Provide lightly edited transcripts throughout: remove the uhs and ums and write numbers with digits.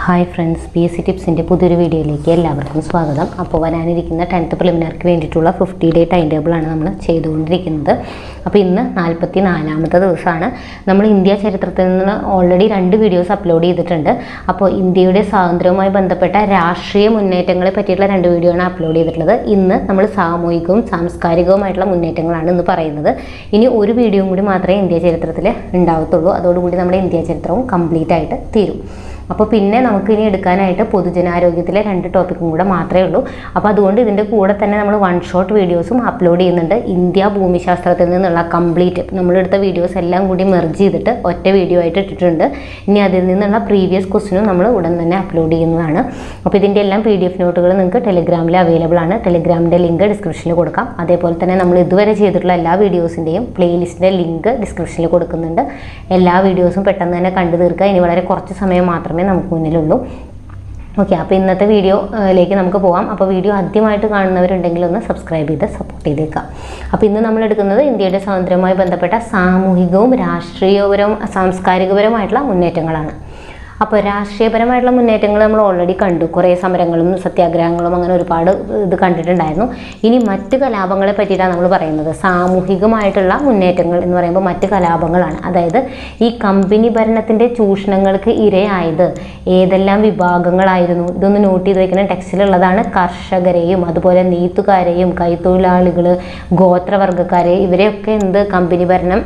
Hi friends, PSC ടിപ്സിൻ്റെ പുതിയൊരു വീഡിയോയിലേക്ക് എല്ലാവർക്കും സ്വാഗതം. അപ്പോൾ വരാനിരിക്കുന്ന 10th പ്രിലിമിനറിക്ക് വേണ്ടിയിട്ടുള്ള 50 ഡേ ടൈം ടേബിളാണ് നമ്മൾ ചെയ്തുകൊണ്ടിരിക്കുന്നത്. അപ്പോൾ ഇന്ന് 44ാമത്തെ ദിവസമാണ്. നമ്മൾ ഇന്ത്യ ചരിത്രത്തിൽ നിന്ന് ഓൾറെഡി 2 വീഡിയോസ് അപ്ലോഡ് ചെയ്തിട്ടുണ്ട്. അപ്പോൾ ഇന്ത്യയുടെ സ്വാതന്ത്ര്യവുമായി ബന്ധപ്പെട്ട രാഷ്ട്രീയ മുന്നേറ്റങ്ങളെ പറ്റിയിട്ടുള്ള 2 വീഡിയോ ആണ് അപ്ലോഡ് ചെയ്തിട്ടുള്ളത്. ഇന്ന് നമ്മൾ സാമൂഹികവും സാംസ്കാരികവുമായിട്ടുള്ള മുന്നേറ്റങ്ങളാണ് ഇന്ന് പറയുന്നത്. ഇനി ഒരു വീഡിയോയും കൂടി മാത്രമേ ഇന്ത്യ ചരിത്രത്തിൽ ഉണ്ടാവത്തുള്ളൂ. അതോടുകൂടി നമ്മുടെ ഇന്ത്യ ചരിത്രവും കംപ്ലീറ്റ് ആയിട്ട് തീരും. അപ്പോൾ പിന്നെ നമുക്ക് ഇനി എടുക്കാനായിട്ട് പൊതുജനാരോഗ്യത്തിലെ 2 ടോപ്പിക്കും കൂടെ മാത്രമേ ഉള്ളൂ. അപ്പോൾ അതുകൊണ്ട് ഇതിൻ്റെ കൂടെ തന്നെ നമ്മൾ 1 ഷോട്ട് വീഡിയോസും അപ്ലോഡ് ചെയ്യുന്നുണ്ട്. ഇന്ത്യ ഭൂമിശാസ്ത്രത്തിൽ നിന്നുള്ള കംപ്ലീറ്റ് നമ്മളെടുത്ത വീഡിയോസ് എല്ലാം കൂടി മെർജ് ചെയ്തിട്ട് ഒറ്റ വീഡിയോ ആയിട്ട് ഇട്ടിട്ടുണ്ട്. ഇനി അതിൽ നിന്നുള്ള പ്രീവിയസ് ക്വസ്റ്റിനും നമ്മൾ ഉടൻ തന്നെ അപ്ലോഡ് ചെയ്യുന്നതാണ്. അപ്പോൾ ഇതിൻ്റെ എല്ലാം PDF നോട്ടുകൾ നിങ്ങൾക്ക് ടെലിഗ്രാമിൽ അവൈലബിൾ ആണ്. ടെലിഗ്രാമിൻ്റെ ലിങ്ക് ഡിസ്ക്രിപ്ഷനിൽ കൊടുക്കാം. അതേപോലെ തന്നെ നമ്മൾ ഇതുവരെ ചെയ്തിട്ടുള്ള എല്ലാ വീഡിയോസിൻ്റെയും പ്ലേലിസ്റ്റിൻ്റെ ലിങ്ക് ഡിസ്ക്രിപ്ഷനിൽ കൊടുക്കുന്നുണ്ട്. എല്ലാ വീഡിയോസും പെട്ടെന്ന് തന്നെ കണ്ടു തീർക്കുക. ഇനി വളരെ കുറച്ച് സമയം മാത്രമേ നമുക്ക് മുന്നിലുള്ളൂ. ഓക്കെ, അപ്പോൾ ഇന്നത്തെ വീഡിയോയിലേക്ക് നമുക്ക് പോകാം. അപ്പോൾ വീഡിയോ ആദ്യമായിട്ട് കാണുന്നവരുണ്ടെങ്കിൽ ഒന്ന് സബ്സ്ക്രൈബ് ചെയ്ത് സപ്പോർട്ട് ചെയ്തേക്കാം. അപ്പോൾ ഇന്ന് നമ്മൾ എടുക്കുന്നത് ഇന്ത്യയുടെ സ്വാതന്ത്ര്യവുമായി ബന്ധപ്പെട്ട സാമൂഹികവും രാഷ്ട്രീയപരവും സാംസ്കാരികപരമായിട്ടുള്ള മുന്നേറ്റങ്ങളാണ്. അപ്പോൾ രാഷ്ട്രീയപരമായിട്ടുള്ള മുന്നേറ്റങ്ങൾ നമ്മൾ ഓൾറെഡി കണ്ടു. കുറേ സമരങ്ങളും സത്യാഗ്രഹങ്ങളും അങ്ങനെ ഒരുപാട് ഇത് കണ്ടിട്ടുണ്ടായിരുന്നു. ഇനി മറ്റ് കലാപങ്ങളെ പറ്റിയിട്ടാണ് നമ്മൾ പറയുന്നത്. സാമൂഹികമായിട്ടുള്ള മുന്നേറ്റങ്ങൾ എന്ന് പറയുമ്പോൾ മറ്റ് കലാപങ്ങളാണ്. അതായത് ഈ കമ്പനി ഭരണത്തിൻ്റെ ചൂഷണങ്ങൾക്ക് ഇരയായത് ഏതെല്ലാം വിഭാഗങ്ങളായിരുന്നു? ഇതൊന്ന് നോട്ട് ചെയ്ത് വയ്ക്കണം. ടെക്സ്റ്റിലുള്ളതാണ്. കർഷകരെയും അതുപോലെ നെയ്ത്തുകാരെയും കൈത്തൊഴിലാളികൾ, ഗോത്രവർഗ്ഗക്കാരെ, ഇവരെയൊക്കെ കമ്പനി ഭരണം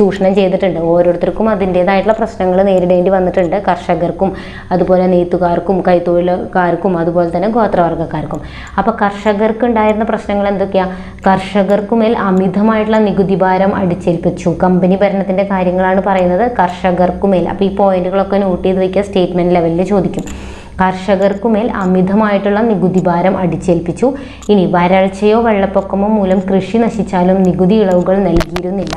ചൂഷണം ചെയ്തിട്ടുണ്ട്. ഓരോരുത്തർക്കും അതിൻ്റേതായിട്ടുള്ള പ്രശ്നങ്ങൾ നേരിടേണ്ടി വന്നിട്ടുണ്ട്. കർഷകർക്കും അതുപോലെ നെയ്ത്തുകാർക്കും കൈത്തൊഴിലുകാർക്കും അതുപോലെ തന്നെ ഗോത്രവർഗ്ഗക്കാർക്കും. അപ്പോൾ കർഷകർക്ക് ഉണ്ടായിരുന്ന പ്രശ്നങ്ങൾ എന്തൊക്കെയാണ്? കർഷകർക്കുമേൽ അമിതമായിട്ടുള്ള നികുതി ഭാരം അടിച്ചേൽപ്പിച്ചു. കമ്പനി ഭരണത്തിൻ്റെ കാര്യങ്ങളാണ് പറയുന്നത്. കർഷകർക്കുമേൽ, അപ്പോൾ ഈ പോയിന്റുകളൊക്കെ നോട്ട് ചെയ്ത് വയ്ക്കുക. സ്റ്റേറ്റ്മെന്റ് ലെവലിൽ ചോദിക്കും. കർഷകർക്കുമേൽ അമിതമായിട്ടുള്ള നികുതി ഭാരം അടിച്ചേൽപ്പിച്ചു. ഇനി വരൾച്ചയോ വെള്ളപ്പൊക്കമോ മൂലം കൃഷി നശിച്ചാലും നികുതി ഇളവുകൾ നൽകിയിരുന്നില്ല.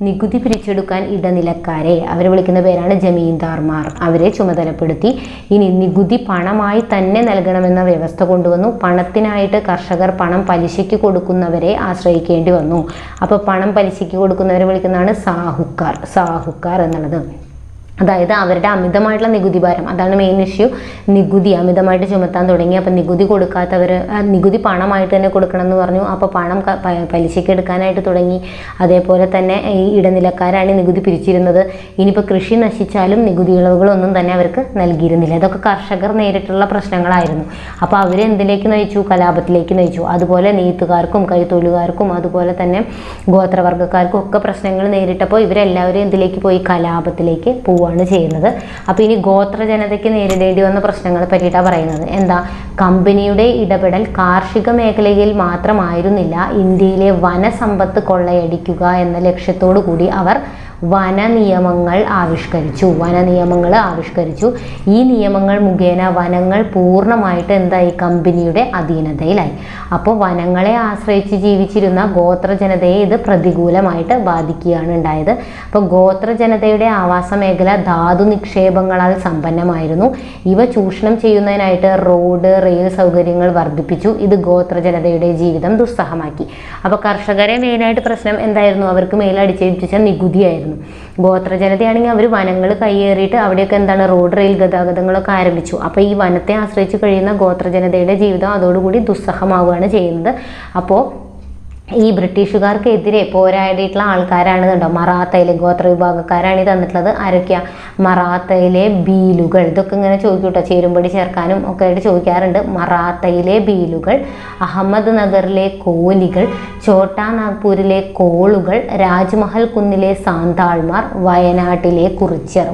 നികുതി പിരിച്ചെടുക്കാൻ ഇടനിലക്കാരെ, അവർ വിളിക്കുന്ന പേരാണ് ജമീന്ദാർമാർ, അവരെ ചുമതലപ്പെടുത്തി. ഇനി നികുതി പണമായി തന്നെ നൽകണമെന്ന വ്യവസ്ഥ കൊണ്ടുവന്നു. പണത്തിനായിട്ട് കർഷകർ പണം പലിശയ്ക്ക് കൊടുക്കുന്നവരെ ആശ്രയിക്കേണ്ടി വന്നു. അപ്പോൾ പണം പലിശയ്ക്ക് കൊടുക്കുന്നവരെ വിളിക്കുന്നതാണ് സാഹുക്കാർ എന്നുള്ളത്. അതായത് അവരുടെ അമിതമായിട്ടുള്ള നികുതി ഭാരം, അതാണ് മെയിൻ ഇഷ്യൂ. നികുതി അമിതമായിട്ട് ചുമത്താൻ തുടങ്ങി. അപ്പം നികുതി കൊടുക്കാത്തവർ നികുതി പണമായിട്ട് തന്നെ കൊടുക്കണം എന്ന് പറഞ്ഞു. അപ്പോൾ പണം പലിശയ്ക്ക് എടുക്കാനായിട്ട് തുടങ്ങി. അതേപോലെ തന്നെ ഈ ഇടനിലക്കാരാണ് നികുതി പിരിച്ചിരുന്നത്. ഇനിയിപ്പോൾ കൃഷി നശിച്ചാലും നികുതി ഇളവുകളൊന്നും തന്നെ അവർക്ക് നൽകിയിരുന്നില്ല. ഇതൊക്കെ കർഷകർ നേരിട്ടുള്ള പ്രശ്നങ്ങളായിരുന്നു. അപ്പോൾ അവരെന്തിലേക്ക് നയിച്ചു? കലാപത്തിലേക്ക് നയിച്ചു. അതുപോലെ നെയ്ത്തുകാർക്കും കൈത്തൊഴിലുകാർക്കും അതുപോലെ തന്നെ ഗോത്രവർഗ്ഗക്കാർക്കും ഒക്കെ പ്രശ്നങ്ങൾ നേരിട്ടപ്പോൾ ഇവരെല്ലാവരും എന്തിലേക്ക് പോയി? കലാപത്തിലേക്ക് പോവുകയാണ് ചെയ്യുന്നത്. അപ്പോൾ ഇനി ഗോത്ര ജനതയ്ക്ക് നേരിടേണ്ടി വന്ന പ്രശ്നങ്ങളെ പറ്റിയിട്ടാണ് പറയുന്നത്. എന്താ? കമ്പനിയുടെ ഇടപെടൽ കാർഷിക മേഖലയിൽ മാത്രമായിരുന്നില്ല. ഇന്ത്യയിലെ വനസമ്പത്ത് കൊള്ളയടിക്കുക എന്ന ലക്ഷ്യത്തോടു കൂടി അവർ വനനിയമങ്ങൾ ആവിഷ്കരിച്ചു. ഈ നിയമങ്ങൾ മുഖേന വനങ്ങൾ പൂർണ്ണമായിട്ട് എന്തായി? കമ്പനിയുടെ അധീനതയിലായി. അപ്പോൾ വനങ്ങളെ ആശ്രയിച്ച് ജീവിച്ചിരുന്ന ഗോത്ര ജനതയെ ഇത് പ്രതികൂലമായിട്ട് ബാധിക്കുകയാണ് ഉണ്ടായത്. അപ്പോൾ ഗോത്ര ജനതയുടെ ആവാസ മേഖല ധാതു നിക്ഷേപങ്ങളാൽ സമ്പന്നമായിരുന്നു. ഇവ ചൂഷണം ചെയ്യുന്നതിനായിട്ട് റോഡ്, റെയിൽ സൗകര്യങ്ങൾ വർദ്ധിപ്പിച്ചു. ഇത് ഗോത്ര ജനതയുടെ ജീവിതം ദുസ്സഹമാക്കി. അപ്പോൾ കർഷകരെ മെയിനായിട്ട് പ്രശ്നം എന്തായിരുന്നു? അവർക്ക് മേലടിച്ചേൽപ്പിച്ച നികുതിയായിരുന്നു. ഗോത്ര ജനതയാണെങ്കിൽ അവർ വനങ്ങൾ കയ്യേറിയിട്ട് അവിടെയൊക്കെ റോഡ്, റെയിൽ ഗതാഗതങ്ങളൊക്കെ ആരംഭിച്ചു. അപ്പോൾ ഈ വനത്തെ ആശ്രയിച്ച് കഴിയുന്ന ഗോത്ര ജനതയുടെ ജീവിതം അതോടുകൂടി ദുസ്സഹമാവുകയാണ് ചെയ്യുന്നത്. അപ്പോൾ ഈ ബ്രിട്ടീഷുകാർക്കെതിരെ പോരാടിയിട്ടുള്ള ആൾക്കാരാണ് കണ്ടോ, മറാത്തയിലെ ഗോത്ര വിഭാഗക്കാരാണ് ഈ തന്നിട്ടുള്ളത്. ആരൊക്കെയാണ്? മറാത്തയിലെ ബീലുകൾ. ഇതൊക്കെ ഇങ്ങനെ ചോദിക്കൂട്ടോ, ചേരുംപടി ചേർക്കാനും ഒക്കെ ആയിട്ട് ചോദിക്കാറുണ്ട്. മറാത്തയിലെ ബീലുകൾ, അഹമ്മദ് നഗറിലെ കോലികൾ, ഛോട്ടാ നാഗ്പൂരിലെ കോളുകൾ, രാജ്മഹൽ കുന്നിലെ സാന്താൾമാർ, വയനാടിലെ കുറിച്യർ.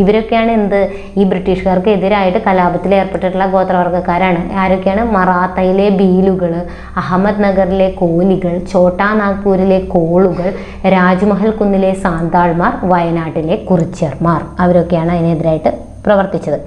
ഇവരൊക്കെയാണ് ഈ ബ്രിട്ടീഷുകാർക്ക് എതിരായിട്ട് കലാപത്തിൽ ഏർപ്പെട്ടിട്ടുള്ള ഗോത്രവർഗ്ഗക്കാരാണ്. ആരൊക്കെയാണ്? മറാത്തയിലെ ബീലുകൾ, അഹമ്മദ് നഗറിലെ കോലികൾ, ഛോട്ടാ നാഗ്പൂരിലെ കോളുകൾ, രാജ്മഹൽ കുന്നിലെ സാന്താൾമാർ, വയനാട്ടിലെ കുറിച്യർമാർ. അവരൊക്കെയാണ് അതിനെതിരായിട്ട് പ്രവർത്തിച്ചത്.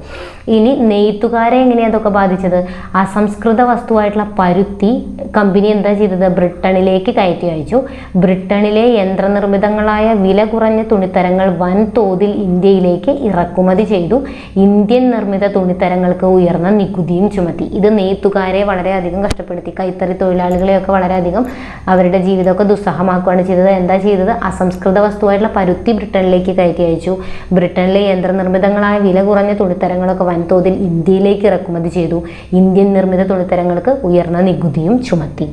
ഇനി നെയ്ത്തുകാരെ എങ്ങനെയാണ് അതൊക്കെ ബാധിച്ചത്? അസംസ്കൃത വസ്തുവായിട്ടുള്ള പരുത്തി കമ്പനി എന്താ ചെയ്തത്? ബ്രിട്ടനിലേക്ക് കയറ്റി അയച്ചു. ബ്രിട്ടനിലെ യന്ത്രനിർമ്മിതങ്ങളായ വില കുറഞ്ഞ തുണിത്തരങ്ങൾ വൻതോതിൽ ഇന്ത്യയിലേക്ക് ഇറക്കുമതി ചെയ്തു. ഇന്ത്യൻ നിർമ്മിത തുണിത്തരങ്ങൾക്ക് ഉയർന്ന നികുതിയും ചുമത്തി. ഇത് നെയ്ത്തുകാരെ വളരെയധികം കഷ്ടപ്പെടുത്തി. കൈത്തറി തൊഴിലാളികളെയൊക്കെ വളരെയധികം അവരുടെ ജീവിതമൊക്കെ ദുസ്സഹമാക്കുകയാണ് ചെയ്തത്. എന്താ ചെയ്തത്? അസംസ്കൃത വസ്തുവായിട്ടുള്ള പരുത്തി ബ്രിട്ടനിലേക്ക് കയറ്റി അയച്ചു. ബ്രിട്ടനിലെ യന്ത്രനിർമ്മിതങ്ങളായ വില കുറഞ്ഞ തുണിത്തരങ്ങളൊക്കെ വൻതോതിൽ ഇന്ത്യയിലേക്ക് ഇറക്കുമതി ചെയ്തു. ഇന്ത്യൻ നിർമ്മിത തുണിത്തരങ്ങൾക്ക് ഉയർന്ന നികുതിയും ചുമത്തി.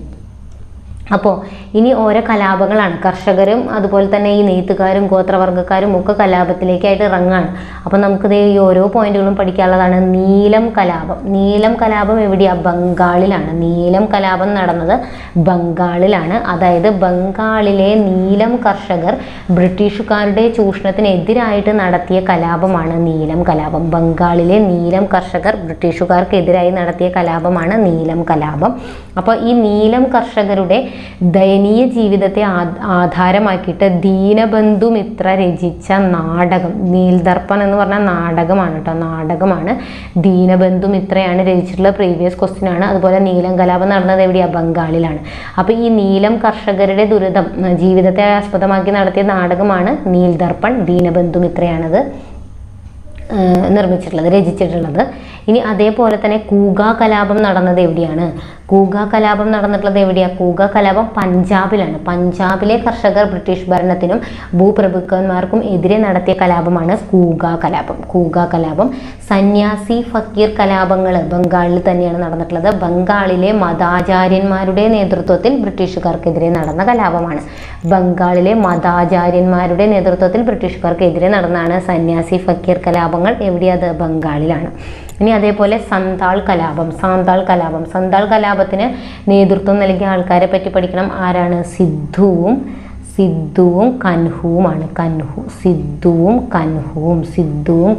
അപ്പോൾ ഇനി ഓരോ കലാപങ്ങളാണ്. കർഷകരും അതുപോലെ തന്നെ ഈ നെയ്ത്തുകാരും ഗോത്രവർഗ്ഗക്കാരും ഒക്കെ കലാപത്തിലേക്കായിട്ട് ഇറങ്ങാണ്. അപ്പോൾ നമുക്കിത് ഈ ഓരോ പോയിന്റുകളും പഠിക്കാനുള്ളതാണ്. നീലം കലാപം. നീലം കലാപം എവിടെയാണ്? ബംഗാളിലാണ്. നീലം കലാപം നടന്നത് ബംഗാളിലാണ്. അതായത് ബംഗാളിലെ നീലം കർഷകർ ബ്രിട്ടീഷുകാരുടെ ചൂഷണത്തിനെതിരായിട്ട് നടത്തിയ കലാപമാണ് നീലം കലാപം. ബംഗാളിലെ നീലം കർഷകർ ബ്രിട്ടീഷുകാർക്കെതിരായി നടത്തിയ കലാപമാണ് നീലം കലാപം. അപ്പോൾ ഈ നീലം കർഷകരുടെ ദയനീയ ജീവിതത്തെ ആധാരമാക്കിയിട്ട് ദീനബന്ധു മിത്ര രചിച്ച നാടകം, നീൽദർപ്പൺ എന്ന് പറഞ്ഞ നാടകമാണ് കേട്ടോ, നാടകമാണ്. ദീനബന്ധു മിത്രയാണ് രചിച്ചിട്ടുള്ള. പ്രീവിയസ് ക്വസ്റ്റ്യൻ ആണ്. അതുപോലെ നീലം കലാപം നടന്നത് എവിടെയാണ്? ബംഗാളിലാണ്. അപ്പോൾ ഈ നീലം കർഷകരുടെ ദുരിതം ജീവിതത്തെ ആസ്പദമാക്കി നടത്തിയ നാടകമാണ് നീൽദർപ്പൺ. ദീനബന്ധു മിത്രയാണത് നിർമ്മിച്ചിട്ടുള്ളത്, രചിച്ചിട്ടുള്ളത്. ഇനി അതേപോലെ തന്നെ കൂഗ കലാപം നടന്നത് എവിടെയാണ്? കൂഗ കലാപം നടന്നിട്ടുള്ളത് എവിടെയാണ്? കൂഗ കലാപം പഞ്ചാബിലാണ്. പഞ്ചാബിലെ കർഷകർ ബ്രിട്ടീഷ് ഭരണത്തിനും ഭൂപ്രഭുക്കന്മാർക്കും എതിരെ നടത്തിയ കലാപമാണ് കൂഗ കലാപം. കൂഗ കലാപം. സന്യാസി ഫക്കീർ കലാപങ്ങൾ ബംഗാളിൽ തന്നെയാണ് നടന്നിട്ടുള്ളത്. ബംഗാളിലെ മതാചാര്യന്മാരുടെ നേതൃത്വത്തിൽ ബ്രിട്ടീഷുകാർക്കെതിരെ നടന്ന കലാപമാണ്. ബംഗാളിലെ മതാചാര്യന്മാരുടെ നേതൃത്വത്തിൽ ബ്രിട്ടീഷുകാർക്കെതിരെ നടന്നതാണ് സന്യാസി ഫക്കീർ കലാപങ്ങൾ. എവിടെയത്? ബംഗാളിലാണ്. ഇനി അതേപോലെ സന്താൾ കലാപം. സാന്താൾ കലാപം. സന്താൾ കലാപത്തിന് നേതൃത്വം നൽകിയ ആൾക്കാരെ പറ്റി പഠിക്കണം. ആരാണ്? സിദ്ധുവും കൻഹുവുമാണ്. സിദ്ധുവും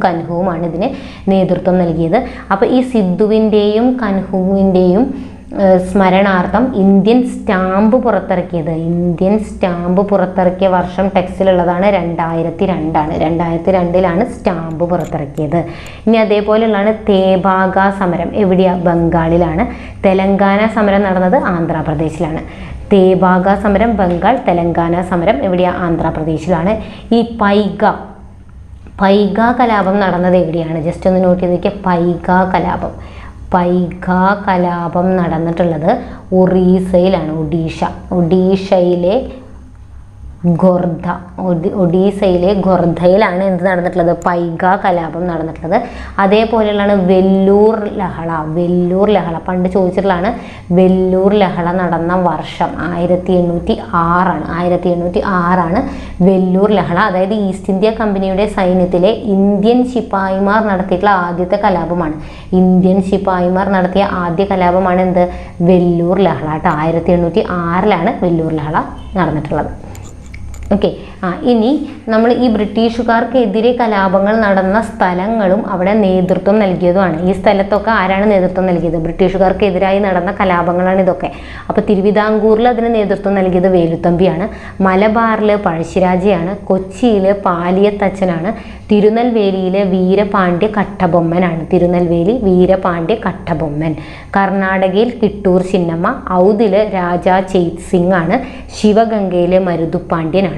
കൻഹുവുമാണ് ഇതിന് നേതൃത്വം നൽകിയത്. അപ്പോൾ ഈ സിദ്ധുവിൻ്റെയും കൻഹുവിൻ്റെയും സ്മരണാർത്ഥം ഇന്ത്യൻ സ്റ്റാമ്പ് പുറത്തിറക്കിയ വർഷം ടെക്സ്റ്റിലുള്ളതാണ് 2002 ആണ്. 2002 സ്റ്റാമ്പ് പുറത്തിറക്കിയത്. ഇനി അതേപോലെയുള്ളതാണ് തേബാഗ സമരം. എവിടെയാണ്? ബംഗാളിലാണ്. തെലങ്കാന സമരം നടന്നത് ആന്ധ്രാപ്രദേശിലാണ്. തേബാഗ സമരം ബംഗാൾ, തെലങ്കാന സമരം എവിടെയാണ്? ആന്ധ്രാപ്രദേശിലാണ്. ഈ പൈഗ കലാപം നടന്നത് എവിടെയാണ്? ജസ്റ്റ് ഒന്ന് നോട്ട് ചെയ്ത് നോക്കിയാൽ. പൈഗ കലാപം നടന്നിട്ടുള്ളത് ഒറീസയിലാണ്. ഒഡീഷയിലെ ഖൊർദയിലാണ് എന്ത് നടന്നിട്ടുള്ളത്? പൈഗ കലാപം നടന്നിട്ടുള്ളത്. അതേപോലെയുള്ളതാണ് വെല്ലൂർ ലഹള. പണ്ട് ചോദിച്ചിട്ടുള്ളതാണ്. വെല്ലൂർ ലഹള നടന്ന വർഷം 1806 വെല്ലൂർ ലഹള. അതായത് ഈസ്റ്റ് ഇന്ത്യ കമ്പനിയുടെ സൈന്യത്തിലെ ഇന്ത്യൻ ശിപ്പായിമാർ നടത്തിയിട്ടുള്ള ആദ്യത്തെ കലാപമാണ്. ഇന്ത്യൻ ശിപ്പായിമാർ നടത്തിയ ആദ്യ കലാപമാണ് എന്ത്? വെല്ലൂർ ലഹള കേട്ടോ. 1806 വെല്ലൂർ ലഹള നടന്നിട്ടുള്ളത്. ഓക്കെ. ഇനി നമ്മൾ ഈ ബ്രിട്ടീഷുകാർക്കെതിരെ കലാപങ്ങൾ നടന്ന സ്ഥലങ്ങളും അവിടെ നേതൃത്വം നൽകിയതുമാണ്. ഈ സ്ഥലത്തൊക്കെ ആരാണ് നേതൃത്വം നൽകിയത്? ബ്രിട്ടീഷുകാർക്കെതിരായി നടന്ന കലാപങ്ങളാണ് ഇതൊക്കെ. അപ്പോൾ തിരുവിതാംകൂറിൽ അതിന് നേതൃത്വം നൽകിയത് വേലുത്തമ്പിയാണ്. മലബാറിൽ പഴശ്ശിരാജയാണ്. കൊച്ചിയിൽ പാലിയത്തച്ഛനാണ്. തിരുനെൽവേലിയിലെ വീരപാണ്ഡ്യ കട്ടബൊമ്മൻ. കർണാടകയിൽ കിട്ടൂർ ചിന്നമ്മ. ഔദില് രാജാ ചെയ്ത് സിംഗ് ആണ്. ശിവഗംഗയിലെ മരുതുപ്പാണ്ഡ്യനാണ്.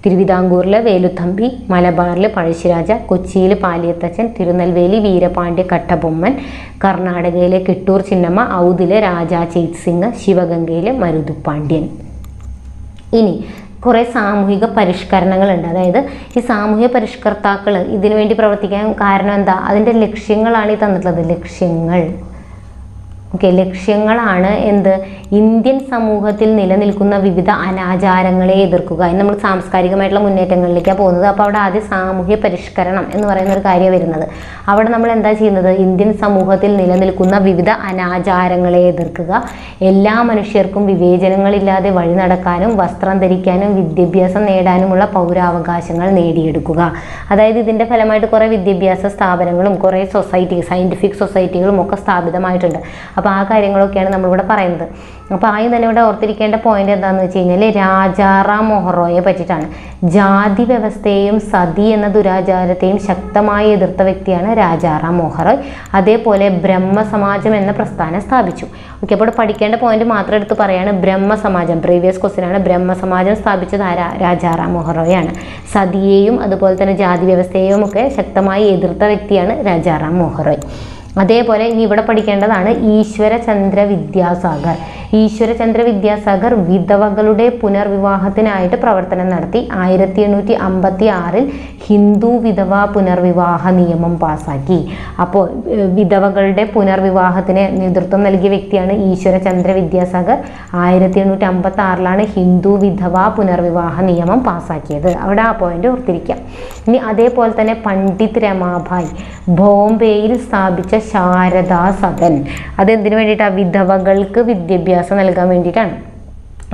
തിരുവിതാംകൂറിലെ വേലുത്തമ്പി, മലബാറിലെ പഴശ്ശിരാജ, കൊച്ചിയിൽ പാലിയത്തച്ഛൻ, തിരുനെൽവേലി വീരപാണ്ഡ്യ കട്ടബൊമ്മൻ, കർണാടകയിലെ കിട്ടൂർ ചിന്നമ്മ, ഔദിലെ രാജാ ചെയ്ത് സിംഗ്, ശിവഗംഗയിലെ മരുതുപ്പാണ്ഡ്യൻ. ഇനി കുറേ സാമൂഹിക പരിഷ്കരണങ്ങളുണ്ട്. അതായത് ഈ സാമൂഹിക പരിഷ്കർത്താക്കൾ ഇതിനു വേണ്ടി പ്രവർത്തിക്കാൻ കാരണം എന്താ? അതിൻ്റെ ലക്ഷ്യങ്ങളാണ് ഈ തന്നിട്ടുള്ളത്. ലക്ഷ്യങ്ങളാണ് എന്ത്? ഇന്ത്യൻ സമൂഹത്തിൽ നിലനിൽക്കുന്ന വിവിധ അനാചാരങ്ങളെ എതിർക്കുക. ഇനി നമ്മൾ സാംസ്കാരികമായിട്ടുള്ള മുന്നേറ്റങ്ങളിലേക്കാണ് പോകുന്നത്. അപ്പോൾ അവിടെ ആദ്യം സാമൂഹ്യ പരിഷ്കരണം എന്ന് പറയുന്ന ഒരു കാര്യം വരുന്നത്. അവിടെ നമ്മൾ എന്താ ചെയ്യുന്നത്? ഇന്ത്യൻ സമൂഹത്തിൽ നിലനിൽക്കുന്ന വിവിധ അനാചാരങ്ങളെ എതിർക്കുക. എല്ലാ മനുഷ്യർക്കും വിവേചനങ്ങളില്ലാതെ വഴി നടക്കാനും വസ്ത്രം ധരിക്കാനും വിദ്യാഭ്യാസം നേടാനുമുള്ള പൗരാവകാശങ്ങൾ നേടിയെടുക്കുക. അതായത് ഇതിൻ്റെ ഫലമായിട്ട് കുറേ വിദ്യാഭ്യാസ സ്ഥാപനങ്ങളും കുറേ സയൻറ്റിഫിക് സൊസൈറ്റികളും ഒക്കെ സ്ഥാപിതമായിട്ടുണ്ട്. അപ്പോൾ ആ കാര്യങ്ങളൊക്കെയാണ് നമ്മളിവിടെ പറയുന്നത്. അപ്പോൾ ആദ്യം തന്നെ ഇവിടെ ഓർത്തിരിക്കേണ്ട പോയിന്റ് എന്താണെന്ന് വെച്ച് കഴിഞ്ഞാൽ രാജാറാം മൊഹറോയെ പറ്റിയിട്ടാണ്. ജാതി വ്യവസ്ഥയെയും സതി എന്ന ദുരാചാരത്തെയും ശക്തമായി എതിർത്ത വ്യക്തിയാണ് രാജാറാം മൊഹറോയ്. അതേപോലെ ബ്രഹ്മസമാജം എന്ന പ്രസ്ഥാനം സ്ഥാപിച്ചു. ഓക്കെ. അപ്പോൾ പഠിക്കേണ്ട പോയിന്റ് മാത്രം എടുത്ത് പറയാണ്. ബ്രഹ്മസമാജം പ്രീവിയസ് ക്വസ്റ്റ്യൻ ആണ്. ബ്രഹ്മസമാജം സ്ഥാപിച്ചത് രാജാറാം മൊഹറോയാണ്. സതിയെയും അതുപോലെ തന്നെ ജാതി വ്യവസ്ഥയെയും ഒക്കെ ശക്തമായി എതിർത്ത വ്യക്തിയാണ് രാജാറാം മൊഹറോയ്. അതേപോലെ ഇനി ഇവിടെ പഠിക്കേണ്ടതാണ് ഈശ്വരചന്ദ്ര വിദ്യാസാഗർ. ഈശ്വരചന്ദ്ര വിദ്യാസാഗർ വിധവകളുടെ പുനർവിവാഹത്തിനായിട്ട് പ്രവർത്തനം നടത്തി. 1856 ഹിന്ദു വിധവ പുനർവിവാഹ നിയമം പാസാക്കി. അപ്പോൾ വിധവകളുടെ പുനർവിവാഹത്തിന് നേതൃത്വം നൽകിയ വ്യക്തിയാണ് ഈശ്വരചന്ദ്ര വിദ്യാസാഗർ. 1856 ഹിന്ദു വിധവ പുനർവിവാഹ നിയമം പാസാക്കിയത്. അവിടെ ആ പോയിന്റ് ഓർത്തിരിക്കാം. ഇനി അതേപോലെ തന്നെ പണ്ഡിറ്റ് രമാഭായ് ബോംബെയിൽ സ്ഥാപിച്ച ശാരദാ സദൻ, അതെന്തിനു വേണ്ടിയിട്ടാണ്? വിധവകൾക്ക് വിദ്യാഭ്യാസം നൽകാൻ വേണ്ടിയിട്ടാണ്.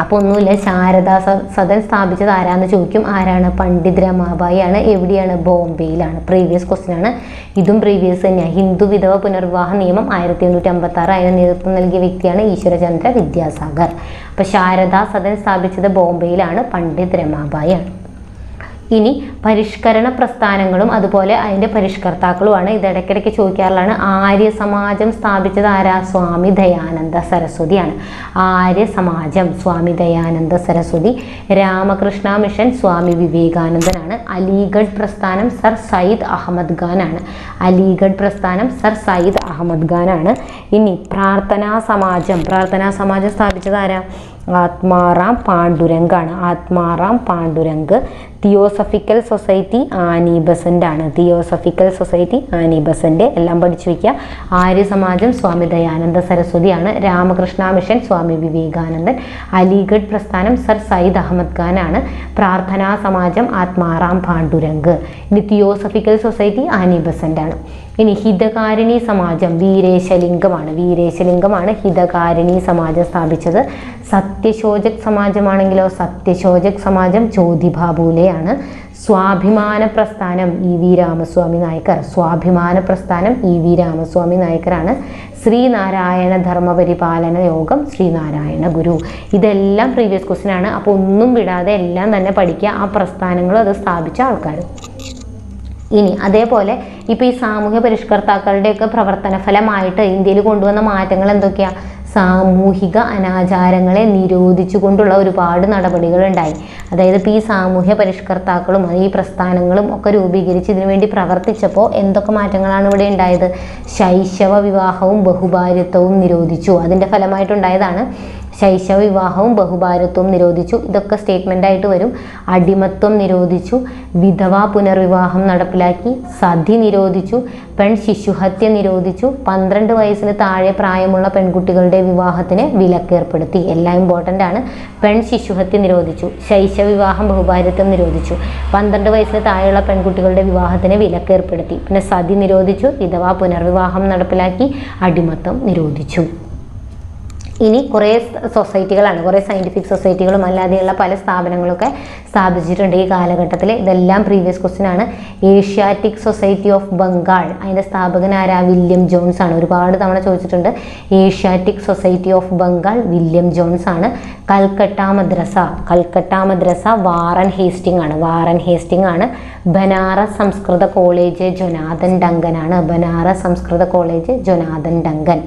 അപ്പോൾ ഒന്നുമില്ല, ശാരദാ സദൻ സ്ഥാപിച്ചത് ആരാന്ന് ചോദിക്കും. ആരാണ്? പണ്ഡിറ്റ് രമാഭായി ആണ്. എവിടെയാണ്? ബോംബെയിലാണ്. പ്രീവിയസ് ക്വസ്റ്റ്യൻ ആണ്, ഇതും പ്രീവിയസ് തന്നെയാണ്. ഹിന്ദു വിധവ പുനർവിവാഹ നിയമം 1856 അതിന് നേതൃത്വം നൽകിയ വ്യക്തിയാണ് ഈശ്വരചന്ദ്ര വിദ്യാസാഗർ. അപ്പോൾ ശാരദാ സദൻ സ്ഥാപിച്ചത് ബോംബെയിലാണ്, പണ്ഡിറ്റ് രമാഭായി ആണ്. ഇനി പരിഷ്കരണ പ്രസ്ഥാനങ്ങളും അതുപോലെ അതിൻ്റെ പരിഷ്കർത്താക്കളുമാണ്. ഇത് ഇടയ്ക്കിടയ്ക്ക് ചോദിക്കാറുള്ളതാണ്. ആര്യ സമാജം സ്ഥാപിച്ചത് ആരാ? സ്വാമി ദയാനന്ദ സരസ്വതിയാണ്. ആര്യ സമാജം സ്വാമി ദയാനന്ദ സരസ്വതി. രാമകൃഷ്ണ മിഷൻ സ്വാമി വിവേകാനന്ദനാണ്. അലിഗഡ് പ്രസ്ഥാനം സർ സയ്യിദ് അഹമ്മദ് ഖാൻ ആണ്. അലിഗഡ് പ്രസ്ഥാനം സർ സയ്യിദ് അഹമ്മദ് ഖാൻ ആണ്. ഇനി പ്രാർത്ഥനാ സമാജം സ്ഥാപിച്ചത് ആരാ? ആത്മാറാം പാണ്ഡുരംഗാണ്. Atmaram Pandurang. Theosophical Society Annie Besant ആണ്. Theosophical Society Annie Besant. എല്ലാം പഠിച്ചു വയ്ക്കുക. ആര്യ സമാജം സ്വാമി ദയാനന്ദ സരസ്വതിയാണ്. രാമകൃഷ്ണ മിഷൻ സ്വാമി വിവേകാനന്ദൻ. അലിഗഡ് പ്രസ്ഥാനം സർ സയ്യിദ് അഹമ്മദ് ഖാൻ ആണ്. പ്രാർത്ഥനാ സമാജം ആത്മാറാം പാണ്ഡുരംഗ്. ഇനി തിയോസഫിക്കൽ സൊസൈറ്റി ആനി ബസന്റ് ആണ്. ഇനി ഹിതകാരിണി സമാജം വീരേശലിംഗമാണ് ഹിതകാരിണി സമാജം സ്ഥാപിച്ചത്. സത്യശോചക് സമാജമാണെങ്കിലോ സത്യശോചക് സമാജം ജ്യോതിബാബുലെയാണ്. സ്വാഭിമാന പ്രസ്ഥാനം ഇ വി രാമസ്വാമി നായ്ക്കറാണ്. ശ്രീനാരായണ ധർമ്മപരിപാലന യോഗം ശ്രീനാരായണ ഗുരു. ഇതെല്ലാം പ്രീവിയസ് ക്വസ്റ്റ്യൻ ആണ്. അപ്പോൾ ഒന്നും വിടാതെ എല്ലാം തന്നെ പഠിക്കുക, ആ പ്രസ്ഥാനങ്ങളും അത് സ്ഥാപിച്ച ആൾക്കാർ. ഇനി അതേപോലെ ഇപ്പോൾ ഈ സാമൂഹ്യ പരിഷ്കർത്താക്കളുടെയൊക്കെ പ്രവർത്തന ഫലമായിട്ട് ഇന്ത്യയിൽ കൊണ്ടുവന്ന മാറ്റങ്ങൾ എന്തൊക്കെയാണ്? സാമൂഹിക അനാചാരങ്ങളെ നിരോധിച്ചുകൊണ്ടുള്ള ഒരുപാട് നടപടികളുണ്ടായി. അതായത് ഇപ്പോൾ ഈ സാമൂഹ്യ പരിഷ്കർത്താക്കളും ഈ പ്രസ്ഥാനങ്ങളും ഒക്കെ രൂപീകരിച്ച് ഇതിനു വേണ്ടി പ്രവർത്തിച്ചപ്പോൾ എന്തൊക്കെ മാറ്റങ്ങളാണ് ഇവിടെ ഉണ്ടായത്? ശൈശവ വിവാഹവും ബഹുഭാര്യത്വവും നിരോധിച്ചു. അതിൻ്റെ ഫലമായിട്ടുണ്ടായതാണ് ശൈശവ വിവാഹവും ബഹുഭാര്യത്വവും നിരോധിച്ചു. ഇതൊക്കെ സ്റ്റേറ്റ്മെൻ്റ് ആയിട്ട് വരും. അടിമത്വം നിരോധിച്ചു. വിധവാ പുനർവിവാഹം നടപ്പിലാക്കി. സതി നിരോധിച്ചു. പെൺ ശിശുഹത്യ നിരോധിച്ചു. 12 വയസ്സിന് താഴെ പ്രായമുള്ള പെൺകുട്ടികളുടെ വിവാഹത്തിന് വിലക്കേർപ്പെടുത്തി. എല്ലാം ഇമ്പോർട്ടൻ്റ് ആണ്. പെൺ ശിശുഹത്യ നിരോധിച്ചു. ശൈശവ വിവാഹം ബഹുഭാര്യത്വം നിരോധിച്ചു. 12 വയസ്സിന് താഴെയുള്ള പെൺകുട്ടികളുടെ വിവാഹത്തിന് വിലക്കേർപ്പെടുത്തി. പിന്നെ സതി നിരോധിച്ചു. വിധവാ പുനർവിവാഹം നടപ്പിലാക്കി. അടിമത്വം നിരോധിച്ചു. ഇനി കുറേ സൊസൈറ്റികളാണ്, കുറേ സയൻറ്റിഫിക് സൊസൈറ്റികളും അല്ലാതെയുള്ള പല സ്ഥാപനങ്ങളൊക്കെ സ്ഥാപിച്ചിട്ടുണ്ട് ഈ കാലഘട്ടത്തിൽ. ഇതെല്ലാം പ്രീവിയസ് ക്വസ്റ്റ്യൻ ആണ്. ഏഷ്യാറ്റിക് സൊസൈറ്റി ഓഫ് ബംഗാൾ, അതിൻ്റെ സ്ഥാപകൻ ആരാ? വില്യം ജോൺസ് ആണ്. ഒരുപാട് തവണ ചോദിച്ചിട്ടുണ്ട്. Asiatic Society of Bengal William John's ആണ്. കൽക്കട്ട മദ്രസ വാറൻ ഹേസ്റ്റിംഗ് ആണ്. Banaras Sanskrit college Jonathan Duncan.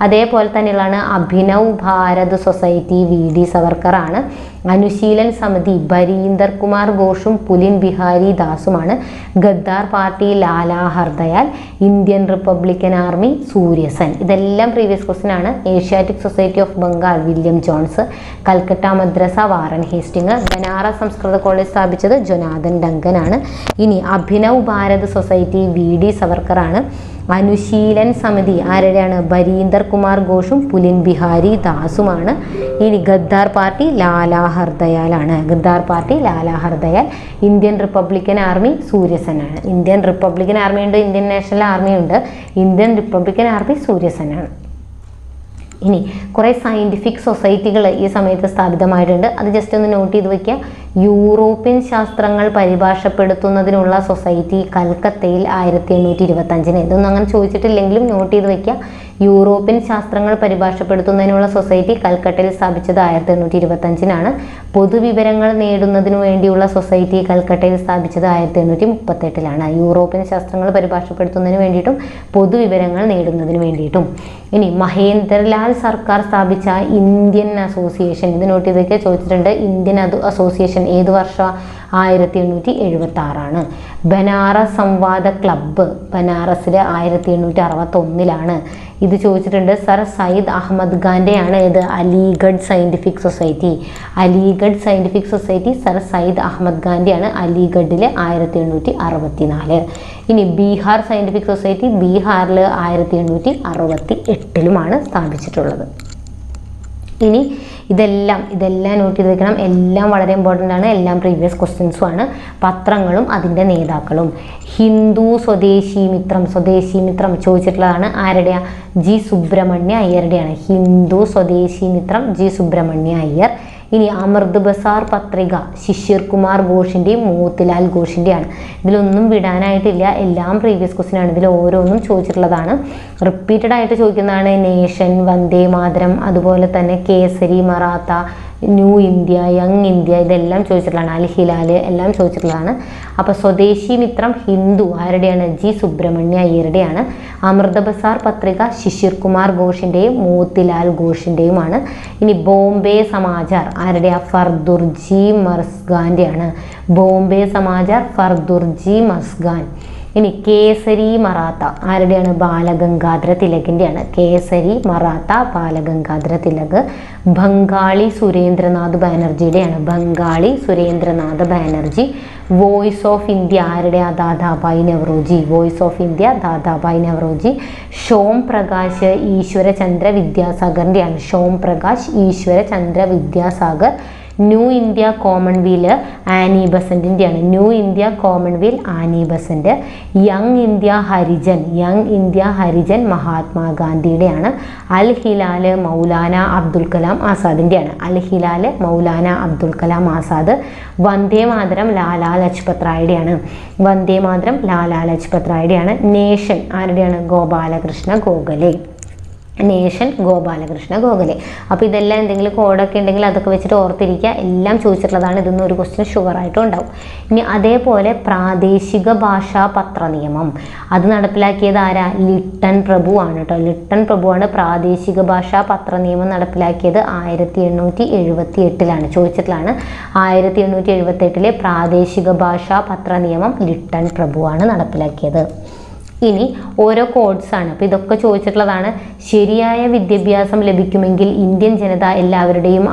അതേപോലെ തന്നെയുള്ളതാണ് Abhinav Bharat Society V D Savarkar ആണ്. അനുശീലൻ സമിതി ബരീന്ദർ കുമാർ ഘോഷും പുലിൻ ബിഹാരി ദാസുമാണ്. Ghadar Party Lala Har Dayal. Indian Republican Army Surya Sen. ഇതെല്ലാം പ്രീവിയസ് ക്വസ്റ്റ്യൻ ആണ്. Asiatic Society of Bengal William Jones. Calcutta Madrasa Warren Hasting. Banaras Sanskrit College സ്ഥാപിച്ചത് ജൊനാഥൻ ഡങ്കൻ ആണ്. ഇനി Abhinav Bharat Society V D Savarkar ആണ്. അനുശീലൻ സമിതി ആരുടെയാണ്? ബരീന്ദർ കുമാർ ഘോഷും പുലിൻ ബിഹാരി ദാസുമാണ്. ഇനി ഗദ്ദാർ പാർട്ടി ലാലാ ഹർദയാലാണ്. ഇന്ത്യൻ റിപ്പബ്ലിക്കൻ ആർമി സൂര്യസെൻ ആണ്. ഇന്ത്യൻ റിപ്പബ്ലിക്കൻ ആർമി ഉണ്ട്, ഇന്ത്യൻ നാഷണൽ ആർമി ഉണ്ട്. ഇന്ത്യൻ റിപ്പബ്ലിക്കൻ ആർമി സൂര്യസെൻ ആണ്. ഇനി കുറേ സയൻറ്റിഫിക് സൊസൈറ്റികൾ ഈ സമയത്ത് സ്ഥാപിതമായിട്ടുണ്ട്. അത് ജസ്റ്റ് ഒന്ന് നോട്ട് ചെയ്ത് വയ്ക്കുക. യൂറോപ്യൻ ശാസ്ത്രങ്ങൾ പരിഭാഷപ്പെടുത്തുന്നതിനുള്ള സൊസൈറ്റി കൽക്കത്തയിൽ 1825. ഇതൊന്നും അങ്ങനെ ചോദിച്ചിട്ടില്ലെങ്കിലും നോട്ട് ചെയ്ത് വയ്ക്കുക. യൂറോപ്യൻ ശാസ്ത്രങ്ങൾ പരിഭാഷപ്പെടുത്തുന്നതിനുള്ള സൊസൈറ്റി കൽക്കട്ടയിൽ സ്ഥാപിച്ചത് 1825. പൊതുവിവരങ്ങൾ നേടുന്നതിനു വേണ്ടിയുള്ള സൊസൈറ്റി കൽക്കട്ടയിൽ സ്ഥാപിച്ചത് 1838. യൂറോപ്യൻ ശാസ്ത്രങ്ങൾ പരിഭാഷപ്പെടുത്തുന്നതിന് വേണ്ടിയിട്ടും പൊതുവിവരങ്ങൾ നേടുന്നതിന് വേണ്ടിയിട്ടും. ഇനി മഹേന്ദ്രലാൽ സർക്കാർ സ്ഥാപിച്ച ഇന്ത്യൻ അസോസിയേഷൻ, ഇത് നോട്ട് ചെയ്തൊക്കെ ചോദിച്ചിട്ടുണ്ട്. ഇന്ത്യൻ അസോസിയേഷൻ ഏത് വർഷം? 1876. ബനാറസ് സംവാദ ക്ലബ്ബ് ബനാറസിൽ 1861. ഇത് ചോദിച്ചിട്ടുണ്ട്. സർ സയ്യിദ് അഹമ്മദ് ഖാൻ്റെയാണ് ഇത് Aligarh Scientific Society. Aligarh Scientific Society sir Syed Ahmed ഖാൻ്റെയാണ് അലിഗഡിൽ 1864. ഇനി ബീഹാർ സയൻറ്റിഫിക് സൊസൈറ്റി ബീഹാറിൽ 1868 സ്ഥാപിച്ചിട്ടുള്ളത്. ഇനി ഇതെല്ലാം നോട്ട് ചെയ്ത് വെക്കണം. എല്ലാം വളരെ ഇമ്പോർട്ടൻ്റ് ആണ്. എല്ലാം പ്രീവിയസ് ക്വസ്റ്റ്യൻസും ആണ്. പത്രങ്ങളും അതിൻ്റെ നേതാക്കളും. ഹിന്ദു സ്വദേശി മിത്രം ചോദിച്ചിട്ടുള്ളതാണ്. ആരുടെയാ? ജി സുബ്രഹ്മണ്യ അയ്യരുടെയാണ്. ഹിന്ദു സ്വദേശി മിത്രം ജി സുബ്രഹ്മണ്യ അയ്യർ. ഇനി അമൃത് ബസാർ പത്രിക ശിശിർ കുമാർ ഘോഷിൻ്റെയും മോത്തിലാൽ ഘോഷിൻ്റെയാണ്. ഇതിലൊന്നും വിടാനായിട്ടില്ല. എല്ലാം പ്രീവിയസ് ക്വസ്റ്റ്യൻ ആണ്. ഇതിൽ ഓരോന്നും ചോദിച്ചിട്ടുള്ളതാണ്. റിപ്പീറ്റഡ് ആയിട്ട് ചോദിക്കുന്നതാണ്. നേഷൻ, വന്ദേ മാതരം, അതുപോലെ തന്നെ Kesari, Maratha, new India, young India, ഇതെല്ലാം ചോദിച്ചിട്ടുള്ളതാണ്. അൽ ഹിലാൽ എല്ലാം ചോദിച്ചിട്ടുള്ളതാണ്. അപ്പോൾ സ്വദേശി മിത്രം ഹിന്ദു ആരുടെയാണ്? ജി സുബ്രഹ്മണ്യ അയ്യരുടെയാണ്. അമൃത ബസാർ പത്രിക ശിശിർ കുമാർ ഘോഷിൻ്റെയും മോത്തിലാൽ ഘോഷിൻ്റെയുമാണ്. ഇനി ബോംബെ സമാചാർ ആരുടെയാ? ഫർദുർജി മർസ്ഖാൻ്റെയാണ്. ബോംബെ സമാചാർ ഫർദുർജി മർസ്ഖാൻ. ഇനി കേസരി മറാത്ത ആരുടെയാണ്? ബാലഗംഗാധര തിലകിൻ്റെയാണ്. കേസരി മറാത്ത ബാലഗംഗാധര തിലക്. ബംഗാളി സുരേന്ദ്രനാഥ് ബാനർജിയുടെയാണ്. Bengalee Surendranath Banerjee. Voice of India ആരുടെയാ? Dadabhai Naoroji. Voice of India Dadabhai Naoroji. Som Prakash Ishwarchandra വിദ്യാസാഗറിൻ്റെയാണ്. Som Prakash Ishwarchandra Vidyasagar. New India Commonwealth Annie ബസന്റിൻ്റെയാണ്. New India Commonwealth Annie Besant. Young India Harijan മഹാത്മാഗാന്ധിയുടെയാണ്. അൽ ഹിലാൽ മൗലാന അബ്ദുൽ കലാം ആസാദിൻ്റെയാണ്. അൽ ഹിലാൽ മൗലാന അബ്ദുൽ കലാം ആസാദ്. വന്ദേ മാതരം ലാലാ ലജ്പത് റായിയുടെയാണ്. വന്ദേ മാതരം ലാലാ ലജ്പത് റായിയുടെയാണ്. നേഷൻ ആരുടെയാണ്? ഗോപാലകൃഷ്ണ ഗോഖലെ. നേഷൻ ഗോപാലകൃഷ്ണ ഗോഖലെ. അപ്പോൾ ഇതെല്ലാം എന്തെങ്കിലും കോഡൊക്കെ ഉണ്ടെങ്കിൽ അതൊക്കെ വെച്ചിട്ട് ഓർത്തിരിക്കുക. എല്ലാം ചോദിച്ചിട്ടുള്ളതാണ്. ഇതൊന്നും ഒരു ക്വസ്റ്റ്യൻ ഷുവറായിട്ടും ഉണ്ടാവും. ഇനി അതേപോലെ പ്രാദേശിക ഭാഷാ പത്ര നിയമം അത് നടപ്പിലാക്കിയത് ആരാ? ലിട്ടൺ പ്രഭു ആണ് കേട്ടോ. ലിട്ടൺ പ്രഭുവാണ് പ്രാദേശിക ഭാഷാ പത്ര നിയമം നടപ്പിലാക്കിയത്. 1878 ചോദിച്ചിട്ടുള്ളതാണ്. 1878 പ്രാദേശിക ഭാഷാ പത്ര നിയമം ലിട്ടൺ പ്രഭുവാണ് നടപ്പിലാക്കിയത്. ഇനി ഓരോ കോഡ്സാണ്. അപ്പോൾ ഇതൊക്കെ ചോദിച്ചിട്ടുള്ളതാണ്. ശരിയായ വിദ്യാഭ്യാസം ലഭിക്കുമെങ്കിൽ ഇന്ത്യൻ ജനത എല്ലാവരുടെയും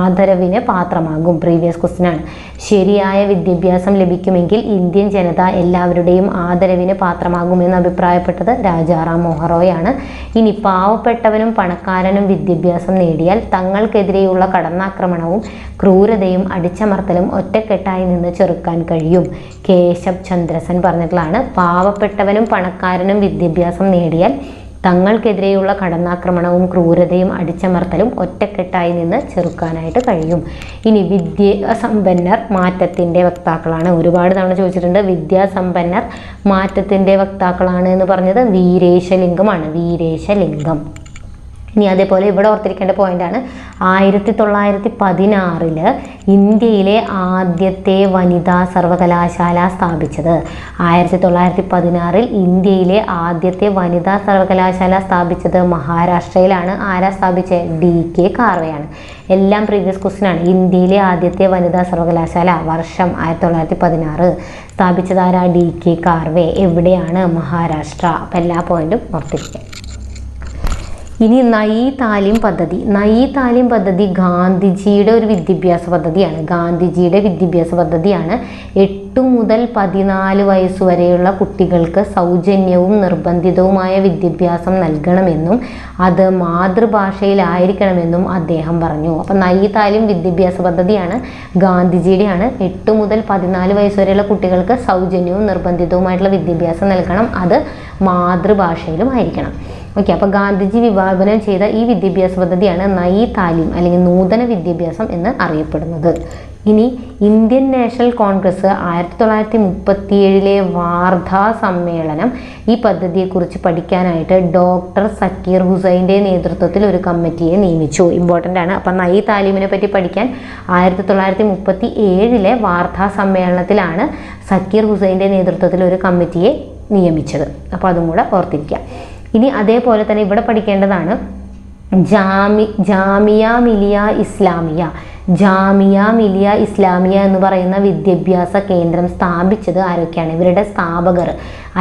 ആദരവിന് പാത്രമാകും. പ്രീവിയസ് ക്വസ്റ്റ്യൻ ആണ്. ശരിയായ വിദ്യാഭ്യാസം ലഭിക്കുമെങ്കിൽ ഇന്ത്യൻ ജനത എല്ലാവരുടെയും ആദരവിന് പാത്രമാകുമെന്ന് അഭിപ്രായപ്പെട്ടത് രാജാറാം മോഹറോയാണ്. ഇനി പാവപ്പെട്ടവനും പണക്കാരനും വിദ്യാഭ്യാസം നേടിയാൽ തങ്ങൾക്കെതിരെയുള്ള കടന്നാക്രമണവും ക്രൂരതയും അടിച്ചമർത്തലും ഒറ്റക്കെട്ടായി നിന്ന് ചെറുക്കാൻ കഴിയും. കേശബ് ചന്ദ്രസൻ പറഞ്ഞിട്ടുള്ളതാണ്. പാവപ്പെട്ടവനും പണക്കാരനും വിദ്യാഭ്യാസം നേടിയാൽ തങ്ങൾക്കെതിരെയുള്ള കടന്നാക്രമണവും ക്രൂരതയും അടിച്ചമർത്തലും ഒറ്റക്കെട്ടായി നിന്ന് ചെറുക്കാനായിട്ട് കഴിയും. ഇനി വിദ്യാസമ്പന്നർ മാറ്റത്തിൻ്റെ വക്താക്കളാണ്. ഒരുപാട് തവണ ചോദിച്ചിട്ടുണ്ട്. വിദ്യാസമ്പന്നർ മാറ്റത്തിൻ്റെ വക്താക്കളാണ് എന്ന് പറഞ്ഞത് വീരേശലിംഗമാണ്. വീരേശലിംഗം. ഇനി അതേപോലെ ഇവിടെ ഓർത്തിരിക്കേണ്ട പോയിന്റാണ് 1916 ഇന്ത്യയിലെ ആദ്യത്തെ വനിതാ സർവകലാശാല സ്ഥാപിച്ചത്. 1916 ഇന്ത്യയിലെ ആദ്യത്തെ വനിതാ സർവകലാശാല സ്ഥാപിച്ചത് മഹാരാഷ്ട്രയിലാണ്. ആരാ സ്ഥാപിച്ചത്? DK കാർവെയാണ്. എല്ലാം പ്രീവിയസ് ക്വസ്റ്റ്യൻ ആണ്. ഇന്ത്യയിലെ ആദ്യത്തെ വനിതാ സർവകലാശാല വർഷം 1916. സ്ഥാപിച്ചത് ആരാ? DK കാർവെ. എവിടെയാണ്? മഹാരാഷ്ട്ര. അപ്പം എല്ലാ പോയിന്റും ഓർത്തിരിക്കുക. ഇനി നയി താലിം പദ്ധതി. നയി താലിം പദ്ധതി ഗാന്ധിജിയുടെ ഒരു വിദ്യാഭ്യാസ പദ്ധതിയാണ്. ഗാന്ധിജിയുടെ വിദ്യാഭ്യാസ പദ്ധതിയാണ്. 8 മുതൽ 14 വയസ്സ് വരെയുള്ള കുട്ടികൾക്ക് സൗജന്യവും നിർബന്ധിതവുമായ വിദ്യാഭ്യാസം നൽകണമെന്നും അത് മാതൃഭാഷയിലായിരിക്കണമെന്നും അദ്ദേഹം പറഞ്ഞു. അപ്പം നയി താലിം വിദ്യാഭ്യാസ പദ്ധതിയാണ്. ഗാന്ധിജിയുടെയാണ്. 8 മുതൽ 14 വയസ്സ് വരെയുള്ള കുട്ടികൾക്ക് സൗജന്യവും നിർബന്ധിതവുമായിട്ടുള്ള വിദ്യാഭ്യാസം നൽകണം. അത് മാതൃഭാഷയിലും ആയിരിക്കണം. ഓക്കെ. അപ്പോൾ ഗാന്ധിജി വിഭാവനം ചെയ്ത ഈ വിദ്യാഭ്യാസ പദ്ധതിയാണ് നയി താലിം അല്ലെങ്കിൽ നൂതന വിദ്യാഭ്യാസം എന്ന് അറിയപ്പെടുന്നത്. ഇനി ഇന്ത്യൻ നാഷണൽ കോൺഗ്രസ് 1937 വാർധാ സമ്മേളനം ഈ പദ്ധതിയെക്കുറിച്ച് പഠിക്കാനായിട്ട് ഡോക്ടർ സക്കീർ ഹുസൈൻ്റെ നേതൃത്വത്തിൽ ഒരു കമ്മിറ്റിയെ നിയമിച്ചു. ഇമ്പോർട്ടൻ്റ് ആണ്. അപ്പം നയി താലിമിനെ പറ്റി പഠിക്കാൻ 1937 വാർധാ സമ്മേളനത്തിലാണ് സക്കീർ ഹുസൈൻ്റെ നേതൃത്വത്തിൽ ഒരു കമ്മിറ്റിയെ നിയമിച്ചത്. അപ്പോൾ അതും കൂടെ ഓർത്തിരിക്കുക. ഇനി അതേപോലെ തന്നെ ഇവിടെ പഠിക്കേണ്ടതാണ് ജാമിയ മിലിയ ഇസ്ലാമിയ. ജാമിയ മിലിയ ഇസ്ലാമിയ എന്ന് പറയുന്ന വിദ്യാഭ്യാസ കേന്ദ്രം സ്ഥാപിച്ചത് ആരൊക്കെയാണ്? ഇവരുടെ സ്ഥാപകർ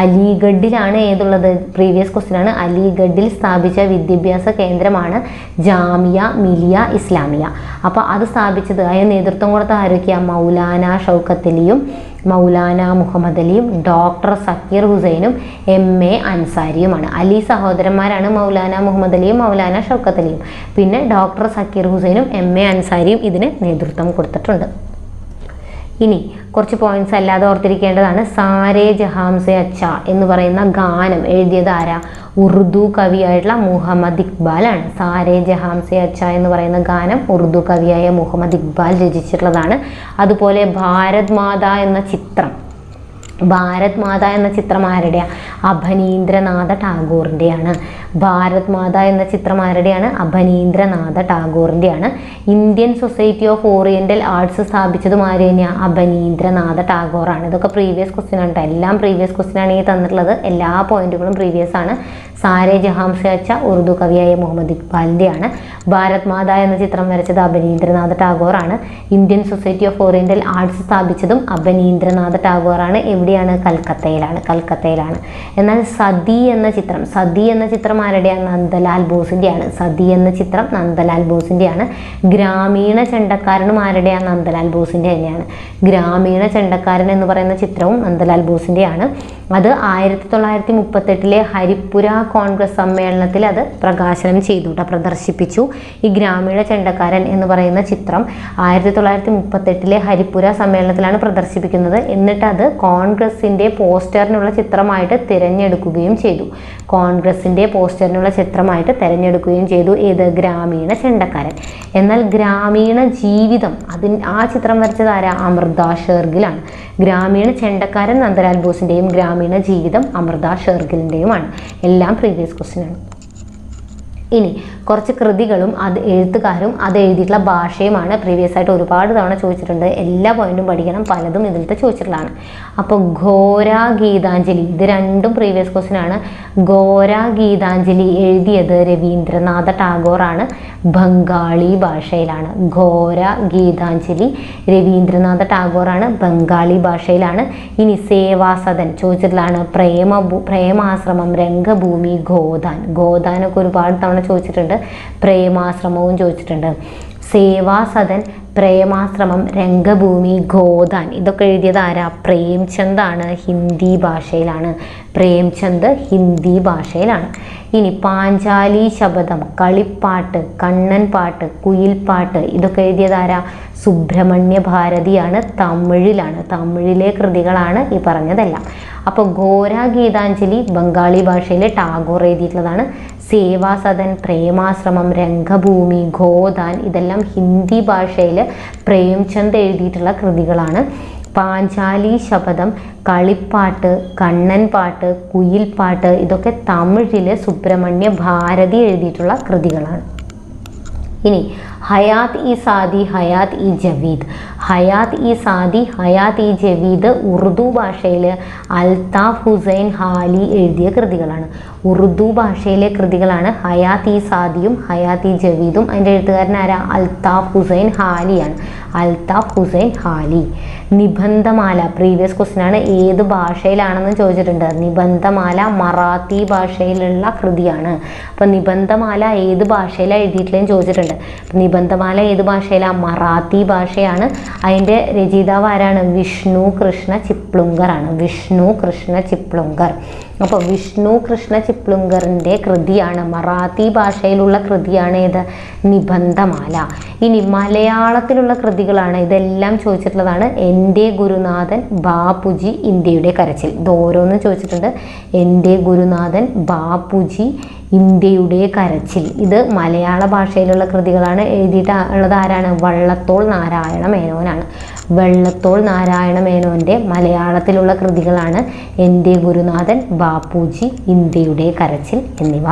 അലിഗഡിലാണ് ഏതുള്ളത്? പ്രീവിയസ് ക്വസ്റ്റ്യൻ ആണ്. അലിഗഡിൽ സ്ഥാപിച്ച വിദ്യാഭ്യാസ കേന്ദ്രമാണ് ജാമിയ മിലിയ ഇസ്ലാമിയ. അപ്പോൾ അത് സ്ഥാപിച്ചത്, അതിന് നേതൃത്വം കൊടുത്ത ആരൊക്കെയാണ്? മൗലാന ഷൗക്കത്ത് അലിയും മൗലാന മുഹമ്മദ് അലിയും ഡോക്ടർ സക്കീർ ഹുസൈനും MA അൻസാരിയുമാണ്. അലി സഹോദരന്മാരാണ് മൗലാന മുഹമ്മദ് അലിയും മൗലാന ഷൗക്കത്ത് അലിയും. പിന്നെ ഡോക്ടർ സക്കീർ ഹുസൈനും MA അൻസാരിയും ഇതിന് നേതൃത്വം കൊടുത്തിട്ടുണ്ട്. ഇനി കുറച്ച് പോയിന്റ്സ് അല്ലാതെ ഓർത്തിരിക്കേണ്ടതാണ്. സാരേ ജഹാം സെ അച്ഛ എന്ന് പറയുന്ന ഗാനം എഴുതിയത് ആരാ? ഉറുദു കവിയായിട്ടുള്ള മുഹമ്മദ് ഇക്ബാലാണ്. സാരേ ജഹാം സെ അച്ഛ എന്ന് പറയുന്ന ഗാനം ഉറുദു കവിയായ മുഹമ്മദ് ഇക്ബാൽ രചിച്ചിട്ടുള്ളതാണ്. അതുപോലെ ഭാരത് മാത എന്ന ചിത്രം, ഭാരത് മാത എന്ന ചിത്രം ആരുടെയാണ്? അഭനീന്ദ്രനാഥ ടാഗോറിൻ്റെയാണ്. ഭാരത് മാത എന്ന ചിത്രം ആരുടെയാണ്? അഭനീന്ദ്രനാഥ ടാഗോറിൻ്റെയാണ്. Indian society of oriental arts സ്ഥാപിച്ചതും ആര് തന്നെയാണ്? അഭനീന്ദ്രനാഥ ടാഗോറാണ്. ഇതൊക്കെ പ്രീവിയസ് ക്വസ്റ്റ്യൻ ആണ്. എല്ലാം പ്രീവിയസ് ക്വസ്റ്റ്യൻ ആണ് ഈ തന്നിട്ടുള്ളത്. എല്ലാ പോയിന്റുകളും പ്രീവിയസ് ആണ്. സാരേ ജഹാം സെ അച്ഛ ഉറുദു കവിയായ മുഹമ്മദ് ഇക്ബാലിൻ്റെയാണ്. ഭാരത് മാത എന്ന ചിത്രം വരച്ചത് അഭനീന്ദ്രനാഥ ടാഗോറാണ്. Indian society of oriental arts സ്ഥാപിച്ചതും അഭനീന്ദ്രനാഥ ടാഗോറാണ്. എവിടെയാണ്? കൽക്കത്തയിലാണ്. എന്നാൽ സതി എന്ന ചിത്രം ആരുടെയാണ്? നന്ദലാൽ ബോസിൻ്റെയാണ്. സതി എന്ന ചിത്രം നന്ദലാൽ ബോസിൻ്റെയാണ്. ഗ്രാമീണ ചെണ്ടക്കാരനും ആരുടെയാണ്? നന്ദലാൽ ബോസിൻ്റെ തന്നെയാണ്. ഗ്രാമീണ ചെണ്ടക്കാരൻ എന്ന് പറയുന്ന ചിത്രവും നന്ദലാൽ ബോസിൻ്റെയാണ്. അത് 1938 ഹരിപ്പുര കോൺഗ്രസ് സമ്മേളനത്തിൽ അത് പ്രകാശനം ചെയ്തു, പ്രദർശിപ്പിച്ചു. ഈ ഗ്രാമീണ ചെണ്ടക്കാരൻ എന്ന് പറയുന്ന ചിത്രം 1938 ഹരിപ്പുര സമ്മേളനത്തിലാണ് പ്രദർശിപ്പിക്കുന്നത്. എന്നിട്ട് അത് കോൺഗ്രസിൻ്റെ പോസ്റ്ററിനുള്ള ചിത്രമായിട്ട് തിരഞ്ഞെടുക്കുകയും ചെയ്തു. ഏത്? ഗ്രാമീണ ചെണ്ടക്കാരൻ. എന്നാൽ ഗ്രാമീണ ജീവിതം ആ ചിത്രം വരച്ചത് ആരാ? അമൃത ഷേർഗിലാണ്. ഗ്രാമീണ ചെണ്ടക്കാരൻ നന്ദലാൽ ബോസിൻ്റെയും ഗ്രാമീണ ജീവിതം അമൃത ഷേർഗിലിൻ്റെയുമാണ്. എല്ലാം പ്രീവിയസ് ക്വസ്റ്റ്യൻ ആണ്. ഇനി കുറച്ച് കൃതികളും അത് എഴുത്തുകാരും അത് എഴുതിയിട്ടുള്ള ഭാഷയുമാണ്. പ്രീവിയസ് ആയിട്ട് ഒരുപാട് തവണ ചോദിച്ചിട്ടുണ്ട്. എല്ലാ പോയിന്റും പഠിക്കണം, പലതും ഇതിലത്തെ ചോദിച്ചിട്ടുള്ളതാണ്. അപ്പോൾ ഘോര ഗീതാഞ്ജലി, ഇത് രണ്ടും പ്രീവിയസ് ക്വസ്റ്റ്യൻ ആണ്. ഘോര ഗീതാഞ്ജലി എഴുതിയത് രവീന്ദ്രനാഥ ടാഗോറാണ്. ബംഗാളി ഭാഷയിലാണ്. ഘോര ഗീതാഞ്ജലി രവീന്ദ്രനാഥ ടാഗോറാണ്, ബംഗാളി ഭാഷയിലാണ്. ഇനി സേവാസദൻ ചോദിച്ചിട്ടുള്ളതാണ്. പ്രേമാശ്രമം, രംഗഭൂമി, ഗോദാനൊക്കെ ഒരുപാട് തവണ ചോദിച്ചിട്ടുണ്ട്. പ്രേമാശ്രമവും ചോദിച്ചിട്ടുണ്ട്. സേവാസദൻ, പ്രേമാശ്രമം, രംഗഭൂമി, ഗോദാൻ ഇതൊക്കെ എഴുതിയത് ആരാ? പ്രേംചന്ദാണ്. ഹിന്ദി ഭാഷയിലാണ്. ഇനി പാഞ്ചാലി ശബദം, കളിപ്പാട്ട്, കണ്ണൻ പാട്ട്, കുയിൽപ്പാട്ട് ഇതൊക്കെ എഴുതിയത് ആരാ? സുബ്രഹ്മണ്യ ഭാരതിയാണ്. തമിഴിലെ കൃതികളാണ് ഈ പറഞ്ഞതെല്ലാം. അപ്പോൾ ഘോര ഗീതാഞ്ജലി ബംഗാളി ഭാഷയിലെ ടാഗോർ എഴുതിയിട്ടുള്ളതാണ്. സേവാസദൻ, പ്രേമാശ്രമം, രംഗഭൂമി, ഗോദാൻ ഇതെല്ലാം ഹിന്ദി ഭാഷയിൽ പ്രേംചന്ദ് എഴുതിയിട്ടുള്ള കൃതികളാണ്. പാഞ്ചാലി ശബദം, കളിപ്പാട്ട്, കണ്ണൻ പാട്ട്, കുയിൽപ്പാട്ട് ഇതൊക്കെ തമിഴിലെ സുബ്രഹ്മണ്യ ഭാരതി എഴുതിയിട്ടുള്ള കൃതികളാണ്. ഇനി ഹയാത്ത് ഇ സാദി, ഹയാത്ത് ഇ ജവീദ്. ഹയാത്ത് ഇ ജവീദ് ഉറുദു ഭാഷയിൽ അൽതാഫ് ഹുസൈൻ ഹാലി എഴുതിയ കൃതികളാണ്. ഉറുദു ഭാഷയിലെ കൃതികളാണ് ഹയാത്ത് ഇ സാദിയും ഹയാത്ത് ഇ ജവീദും. അതിൻ്റെ എഴുത്തുകാരൻ ആരാ? അൽതാഫ് ഹുസൈൻ ഹാലിയാണ്. നിബന്ധമാല പ്രീവിയസ് ക്വസ്റ്റ്യൻ ആണ്. ഏത് ഭാഷയിലാണെന്ന് ചോദിച്ചിട്ടുണ്ട്. നിബന്ധമാല മറാത്തി ഭാഷയിലുള്ള കൃതിയാണ്. അപ്പം നിബന്ധമാല ഏത് ഭാഷയിലാണ് എഴുതിയിട്ടുള്ളതെന്ന് ചോദിച്ചിട്ടുണ്ട്. നിബന്ധമാല ഏത് ഭാഷയിലാണ്? മറാത്തി ഭാഷയാണ്. അതിൻ്റെ രചയിതാവ് ആരാണ്? വിഷ്ണു കൃഷ്ണ ചിപ്ലുങ്കറാണ്. അപ്പോൾ വിഷ്ണു കൃഷ്ണ ചിപ്ലുങ്കറിൻ്റെ കൃതിയാണ്, മറാത്തി ഭാഷയിലുള്ള കൃതിയാണ് ഏത്? നിബന്ധമാല. ഇനി മലയാളത്തിലുള്ള കൃതികളാണ്. ഇതെല്ലാം ചോദിച്ചിട്ടുള്ളതാണ്. എൻ്റെ ഗുരുനാഥൻ, ബാപ്പുജി, ഇന്ത്യയുടെ കരച്ചിൽ. ഇത് ഓരോന്നും ചോദിച്ചിട്ടുണ്ട്. എൻ്റെ ഗുരുനാഥൻ, ബാപ്പുജി, ഇന്ത്യയുടെ കരച്ചിൽ. ഇത് മലയാള ഭാഷയിലുള്ള കൃതികളാണ്. എഴുതിയിട്ടുള്ളത് ആരാണ്? വള്ളത്തോൾ നാരായണ മേനോനാണ്. വള്ളത്തോൾ നാരായണ മേനോൻ്റെ മലയാളത്തിലുള്ള കൃതികളാണ് എൻ്റെ ഗുരുനാഥൻ, ബാപ്പുജി, ഇന്ത്യയുടെ കരച്ചിൽ എന്നിവ.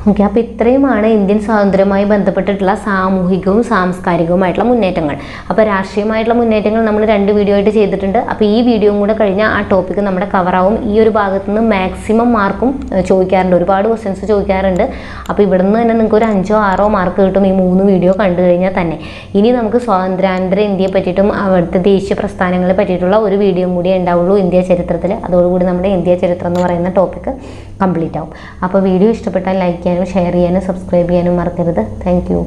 ഓക്കെ, അപ്പോൾ ഇത്രയുമാണ് ഇന്ത്യൻ സ്വാതന്ത്ര്യവുമായി ബന്ധപ്പെട്ടിട്ടുള്ള സാമൂഹികവും സാംസ്കാരികവുമായിട്ടുള്ള മുന്നേറ്റങ്ങൾ. അപ്പോൾ രാഷ്ട്രീയമായിട്ടുള്ള മുന്നേറ്റങ്ങൾ നമ്മൾ 2 വീഡിയോ ആയിട്ട് ചെയ്തിട്ടുണ്ട്. അപ്പോൾ ഈ വീഡിയോയും കൂടെ കഴിഞ്ഞാൽ ആ ടോപ്പിക്ക് നമ്മുടെ കവറാവും. ഈ ഒരു ഭാഗത്ത് നിന്ന് മാക്സിമം മാർക്കും ചോദിക്കാറുണ്ട്, ഒരുപാട് ക്വസ്റ്റ്യൻസ് ചോദിക്കാറുണ്ട്. അപ്പോൾ ഇവിടെ നിന്ന് തന്നെ നിങ്ങൾക്ക് ഒരു 5 or 6 മാർക്ക് കിട്ടും ഈ 3 വീഡിയോ കണ്ടു കഴിഞ്ഞാൽ തന്നെ. ഇനി നമുക്ക് സ്വാതന്ത്ര്യാനന്തര ഇന്ത്യയെ പറ്റിയിട്ടും അവിടുത്തെ ദേശീയ പ്രസ്ഥാനങ്ങളെ പറ്റിയിട്ടുള്ള ഒരു വീഡിയോ കൂടിയേ ഉണ്ടാവുള്ളൂ ഇന്ത്യ ചരിത്രത്തിൽ. അതോടുകൂടി നമ്മുടെ ഇന്ത്യ ചരിത്രം എന്ന് പറയുന്ന ടോപ്പിക്ക് കംപ്ലീറ്റ് ആവും. അപ്പോൾ വീഡിയോ ഇഷ്ടപ്പെട്ടാൽ ലൈക്ക് ചെയ്യാനും ഷെയർ ചെയ്യാനും സബ്സ്ക്രൈബ് ചെയ്യാനും മറക്കരുത്. Thank you.